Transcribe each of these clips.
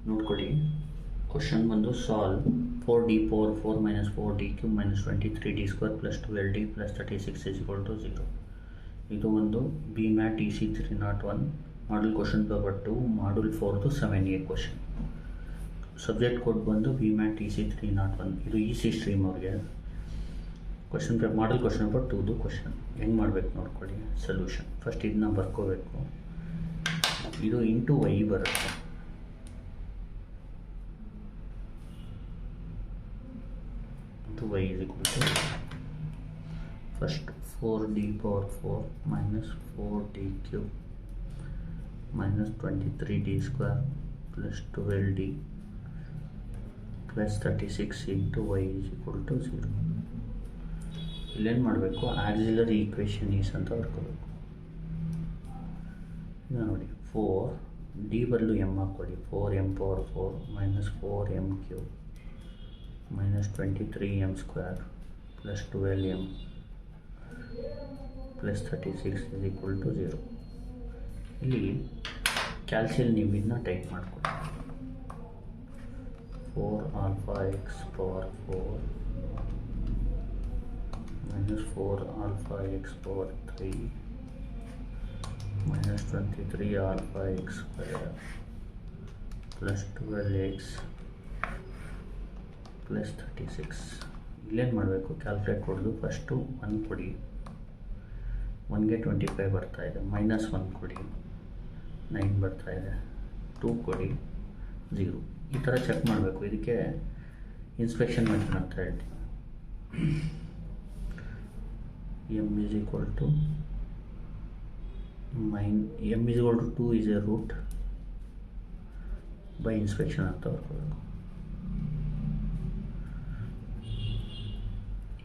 ನೋಡ್ಕೊಳ್ಳಿ, ಕ್ವಶನ್ ಬಂದು solve 4d power 4 minus 4d cube minus 23d square plus 12d plus 36 is equal to 0. ಇದು ಒಂದು B mat EC 301 model question paper 2 model 4ದು 7A question. Subject code ಬಂದು B mat EC 301. ಇದು EC stream ಅವ್ರಿಗೆ question paper model question paper 2ದು question. ಹೆಂಗೆ ಮಾಡಬೇಕು ನೋಡ್ಕೊಳ್ಳಿ. ಸೊಲ್ಯೂಷನ್ ಫಸ್ಟ್ ಇದನ್ನ ಬರ್ಕೋಬೇಕು. ಇದು ಇಂಟು y ಬರುತ್ತೆ. y is equal to first 4d power 4 minus 4d cube minus 23d square plus 12d plus 36 into y is equal to 0. ಇಲ್ಲೇನು ಮಾಡಬೇಕು, ಆಕ್ಸಿಲರಿ ಈಕ್ವೇಷನ್ ಈಸ್ ಅಂತ ಬರ್ಕೋಬೇಕು. ಈಗ ನೋಡಿ 4d ಬದಲು m ಹಾಕ್ಕೊಳ್ಳಿ. 4m power 4 minus 4m cube minus 23m square plus 12m plus 36 is equal to 0. ಇಲ್ಲಿ ಕ್ಯಾಲ್ಸಿಯಲ್ ನೀವು ಇದನ್ನ ಟೈಪ್ ಮಾಡ್ಕೊಳ್ಳಿ. 4 alpha x power 4 minus 4 alpha x power 3 minus 23 alpha x square plus 12x plus 36. ಇಲ್ಲೇನು ಮಾಡಬೇಕು, calculate ಕೊಡೋದು. First 1 ಕೊಡಿ, 1ಗೆ 25 ಬರ್ತಾಯಿದೆ. Minus 1 ಕೊಡಿ, 9 ಬರ್ತಾಯಿದೆ. 2 ಕೊಡಿ, 0. ಈ ಥರ ಚೆಕ್ ಮಾಡಬೇಕು. ಇದಕ್ಕೆ ಇನ್ಸ್ಪೆಕ್ಷನ್ ಮೆಥಡ್ ಅಂತ ಹೇಳ್ತೀವಿ. m is equal to 2 is a root by inspection ಅಂತ ಬರ್ಕೋಬೇಕು.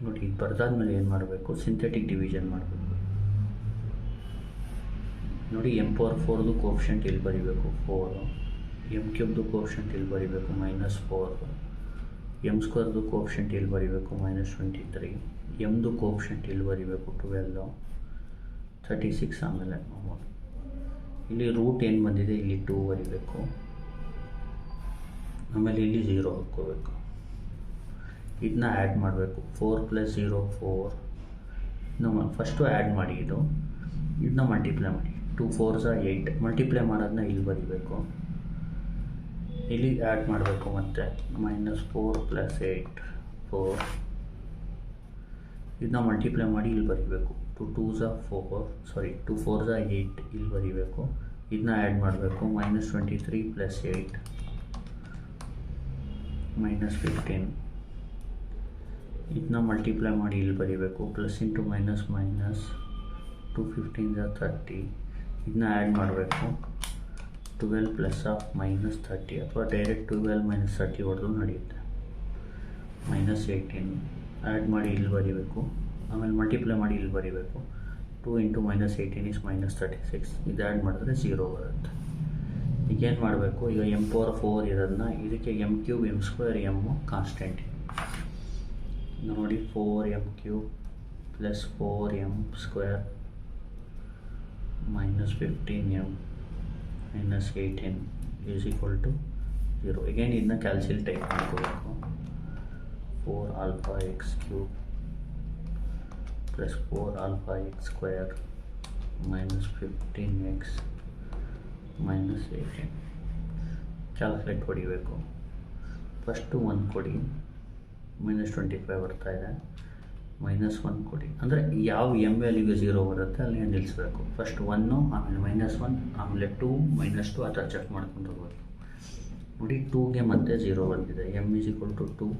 ನೋಡಿ, ಇದು ಬರ್ದಾದ್ಮೇಲೆ ಏನು ಮಾಡಬೇಕು, ಸಿಂಥೆಟಿಕ್ ಡಿವಿಷನ್ ಮಾಡಬೇಕು. ನೋಡಿ, m ಪವರ್ 4ದು ಕೋಫಿಷಿಯಂಟ್ ಇಲ್ಲಿ ಬರೀಬೇಕು 4, m ಕ್ಯೂಬ್ದು ಕೋಫಿಷಿಯಂಟ್ ಇಲ್ಲಿ ಬರೀಬೇಕು -4, m ಸ್ಕ್ವೇರ್ದು ಕೋಫಿಷಿಯಂಟ್ ಇಲ್ಲಿ ಬರೀಬೇಕು -23, mದು ಕೋಫಿಷಿಯಂಟ್ ಇಲ್ಲಿ ಬರೀಬೇಕು 12, 36 ಆಮೇಲೆ ಇಲ್ಲಿ ರೂಟ್ ಏನು ಬಂದಿದೆ ಇಲ್ಲಿ 2 ಬರೀಬೇಕು. ಆಮೇಲೆ ಇಲ್ಲಿ 0 ಹಾಕ್ಕೋಬೇಕು. ಇದನ್ನ ಆ್ಯಡ್ ಮಾಡಬೇಕು. 4 + 0 4. ನಮ್ಮ ಫಸ್ಟು ಆ್ಯಡ್ ಮಾಡಿ, ಇದನ್ನ ಮಲ್ಟಿಪ್ಲೈ ಮಾಡಿ. 2 4s 8. ಮಲ್ಟಿಪ್ಲೈ ಮಾಡೋದನ್ನ ಇಲ್ಲಿ ಬರೀಬೇಕು. ಇಲ್ಲಿ ಆ್ಯಡ್ ಮಾಡಬೇಕು. ಮತ್ತು -4 + 8 4. ಇದನ್ನ ಮಲ್ಟಿಪ್ಲೈ ಮಾಡಿ ಇಲ್ಲಿ ಬರೀಬೇಕು. 2 2s 4 2 4s 8 ಇಲ್ಲಿ ಬರೀಬೇಕು. ಇದನ್ನ ಆ್ಯಡ್ ಮಾಡಬೇಕು. -23 + 8 -15. ಇದನ್ನ ಮಲ್ಟಿಪ್ಲೈ ಮಾಡಿ ಇಲ್ಲಿ ಬರೀಬೇಕು. Plus into minus minus 2 15s 30. ಇದನ್ನ ಆ್ಯಡ್ ಮಾಡಬೇಕು. 12 + -30 ಅಥವಾ ಡೈರೆಕ್ಟ್ 12 - 30 ಹೊಡೆದು ನಡೆಯುತ್ತೆ. -18 ಆ್ಯಡ್ ಮಾಡಿ ಇಲ್ಲಿ ಬರೀಬೇಕು. ಆಮೇಲೆ ಮಲ್ಟಿಪ್ಲೈ ಮಾಡಿ ಇಲ್ಲಿ ಬರೀಬೇಕು. 2 × -18 is -36. ಇದು ಆ್ಯಡ್ ಮಾಡಿದ್ರೆ 0 ಬರುತ್ತೆ. ಈಗೇನು ಮಾಡಬೇಕು, ಈಗ m ಪವರ್ 4 ಇರೋದನ್ನ ಇದಕ್ಕೆ m cube m square m constant. ನೋಡಿ, 4m cube plus 4m square -15m -18 is equal to 0. ಈಗೇನು ಇದನ್ನ ಕ್ಯಾಲ್ಸಿಯಲ್ ಟೈಪ್ ಮಾಡ್ಕೋಬೇಕು. 4 alpha x cube plus 4 alpha x square -15x -18. Calculate ಹೊಡಿಬೇಕು. ಫಸ್ಟು 1 ಕೊಡಿ, -25 ಬರ್ತಾಯಿದೆ. -1 ಕೊಡಿ, ಅಂದರೆ ಯಾವ m ವ್ಯಾಲ್ಯೂಗೆ 0 ಬರುತ್ತೆ ಅಲ್ಲಿ ನಿಲ್ಲಿಸಬೇಕು. ಫಸ್ಟ್ 1, ಆಮೇಲೆ -1, ಆಮೇಲೆ 2 -2 ಆ ಥರ ಚೆಕ್ ಮಾಡ್ಕೊಂಡು ಹೋಗ್ಬೇಕು. ನೋಡಿ, 2ಗೆ ಮತ್ತೆ 0 ಬಂದಿದೆ. m is equal to 2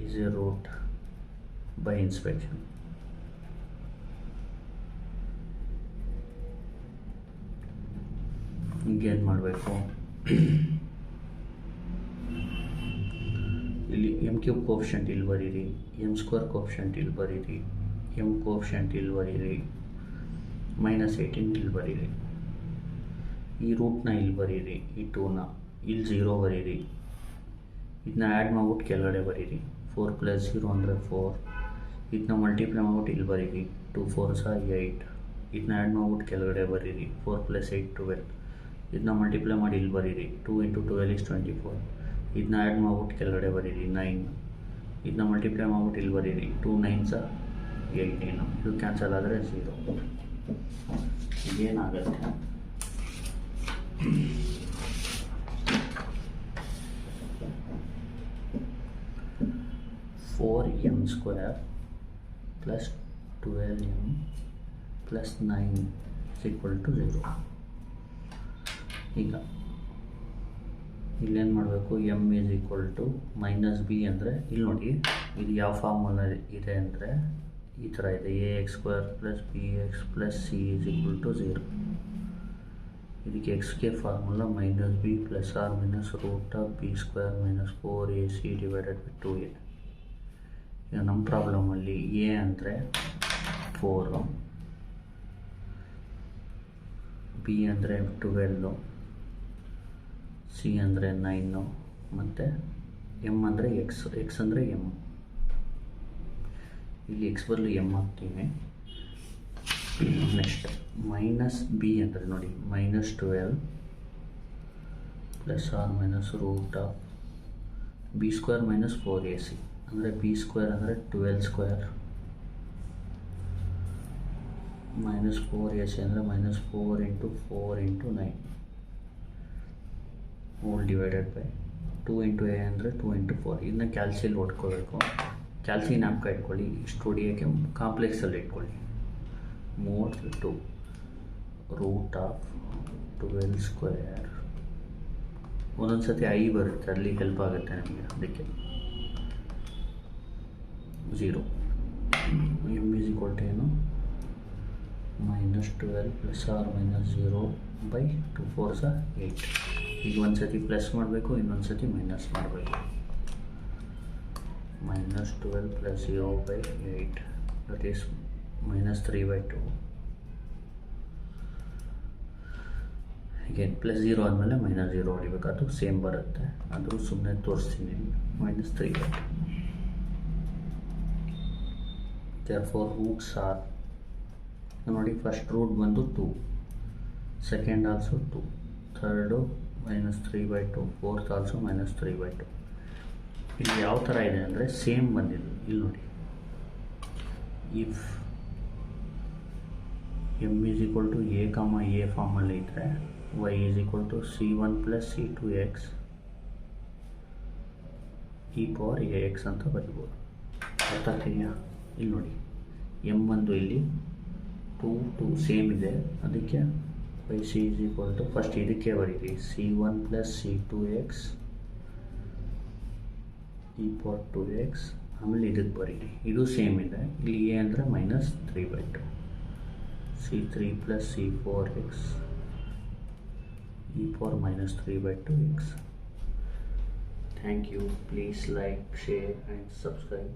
is a root by inspection. ಈಗೇನು ಮಾಡಬೇಕು, ಇಲ್ಲಿ m ಕ್ಯೂಬ್ ಕೋಫಿಷಿಯಂಟ್ ಇಲ್ಲಿ ಬರೀರಿ, m ಸ್ಕ್ವೇರ್ ಕೋಫಿಷಿಯಂಟ್ ಇಲ್ಲಿ ಬರೀರಿ, m ಕೋಫಿಷಿಯಂಟ್ ಇಲ್ಲಿ ಬರೀರಿ, -18 ಇಲ್ಲಿ ಬರೀರಿ. ಈ ರೂಟ್ನ ಇಲ್ಲಿ ಬರೀರಿ, ಈ 2ನ ಇಲ್ಲಿ 0 ಬರೀರಿ. ಇದನ್ನ ಆ್ಯಡ್ ಮಾಡ್ಬಿಟ್ಟು ಕೆಳಗಡೆ ಬರೀರಿ. 4 + 0 ಅಂದರೆ 4. ಇದನ್ನ ಮಲ್ಟಿಪ್ಲೈ ಮಾಡ್ಬಿಟ್ಟು ಇಲ್ಲಿ ಬರೀರಿ. 2 4s 8. ಇದನ್ನ ಆ್ಯಡ್ ಮಾಡ್ಬಿಟ್ಟು ಕೆಳಗಡೆ ಬರೀರಿ. 4 + 8 12. ಇದನ್ನ ಮಲ್ಟಿಪ್ಲೈ ಮಾಡಿ ಇಲ್ಲಿ ಬರೀರಿ. 2 × 12 = 24. ಇದನ್ನ ಆ್ಯಡ್ ಮಾಡ್ಬಿಟ್ಟು ಕೆಳಗಡೆ ಬರೀರಿ 9. ಇದನ್ನ ಮಲ್ಟಿಪ್ಲೈ ಮಾಡ್ಬಿಟ್ಟು ಇಲ್ಲಿ ಬರೀರಿ. 2 9s are 18. ಇದು ಕ್ಯಾನ್ಸಲ್ ಆದರೆ 0. ಏನಾಗುತ್ತೆ 4m² + 12m + 9 = 0. ಈಗ ಇಲ್ಲೇನು ಮಾಡಬೇಕು, m = -b ಅಂದರೆ ಇಲ್ಲಿ ನೋಡಿ, ಇದು ಯಾವ ಫಾರ್ಮುಲಾ ಇದೆ ಅಂದರೆ ಈ ಥರ ಇದೆ. ax² + bx + c = 0. ಇದಕ್ಕೆ ಎಕ್ಸ್ಗೆ formula -b + r - √b² - 4ac / 2a. ಈಗ ನಮ್ಮ ಪ್ರಾಬ್ಲಮಲ್ಲಿ a ಅಂದರೆ 4, b ಅಂದರೆ 12, ಸಿ ಅಂದರೆ 9 ಮತ್ತು ಎಮ್ ಅಂದರೆ ಎಕ್ಸ್ ಅಂದರೆ ಎಮ್. ಇಲ್ಲಿ ಎಕ್ಸ್ ಬದಲು ಎಮ್ ಹಾಕ್ತೀವಿ. ನೆಕ್ಸ್ಟ್ -b ಅಂದರೆ ನೋಡಿ, -12 + r - √b² - 4ac ಅಂದರೆ b² ಅಂದರೆ 12² -4ac ಅಂದರೆ -4 × 4 × 9 ಹೋಲ್ ಡಿವೈಡೆಡ್ ಬೈ 2 × a ಅಂದರೆ 2 × 4. ಇದನ್ನ ಕ್ಯಾಲ್ಸಿಯಲ್ಲಿ ಹೊಡ್ಕೋಬೇಕು. ಕ್ಯಾಲ್ಸಿ ಜ್ಞಾಪಕ ಇಟ್ಕೊಳ್ಳಿ. ಇಷ್ಟು ಹೊಡಿಯೋಕ್ಕೆ ಕಾಂಪ್ಲೆಕ್ಸಲ್ಲಿ ಇಟ್ಕೊಳ್ಳಿ. mod 2 √12². ಒಂದೊಂದು ಸತಿ ಐ ಬರುತ್ತೆ, ಅಲ್ಲಿ ಹೆಲ್ಪ್ ಆಗುತ್ತೆ ನಮಗೆ. ಅದಕ್ಕೆ 0. m ಏನು -12 + r - 0/2 4s are 8. ಈಗ ಒಂದು ಸತಿ ಪ್ಲಸ್ ಮಾಡಬೇಕು, ಇನ್ನೊಂದು ಸತಿ ಮೈನಸ್ ಮಾಡಬೇಕು. -12 + 0/8 ದಟ್ ಈಸ್ -3/2. ಹೀಗೆ +0 ಆದಮೇಲೆ -0 ಹೊಡಿಬೇಕು. ಅದು ಸೇಮ್ ಬರುತ್ತೆ, ಆದರೂ ಸುಮ್ಮನೆ ತೋರಿಸ್ತೀನಿ. -3/2. therefore roots are, ನೋಡಿ, ಫಸ್ಟ್ ರೂಟ್ ಬಂದು 2, second also 2, third -3/2, fourth also -3/2. ಇಲ್ಲಿ ಯಾವ ಥರ ಇದೆ ಅಂದರೆ ಸೇಮ್ ಬಂದಿದ್ದು. ಇಲ್ಲಿ ನೋಡಿ, ಇಫ್ m = a, ಫಾರ್ಮಲ್ಲಿ ಇದ್ದರೆ y = c1 + c2x e⁴ax ಅಂತ ಬರಿಬೋದು. ಅರ್ಥ ಆಗ್ತಿದೆಯಾ? ಇಲ್ಲಿ ನೋಡಿ, m ಬಂದು ಇಲ್ಲಿ 2 ಸೇಮ್ ಇದೆ, ಅದಕ್ಕೆ y c = ಫಸ್ಟ್ ಇದಕ್ಕೆ ಬರೀರಿ c1 + c2x e⁴2x, ಆಮೇಲೆ ಇದಕ್ಕೆ ಬರೀರಿ. ಇದು ಸೇಮ್ ಇದೆ. ಇಲ್ಲಿ a ಅಂದರೆ -3/2, c3 + c4x e⁴ -3/2x. Thank you. Please like, share and subscribe.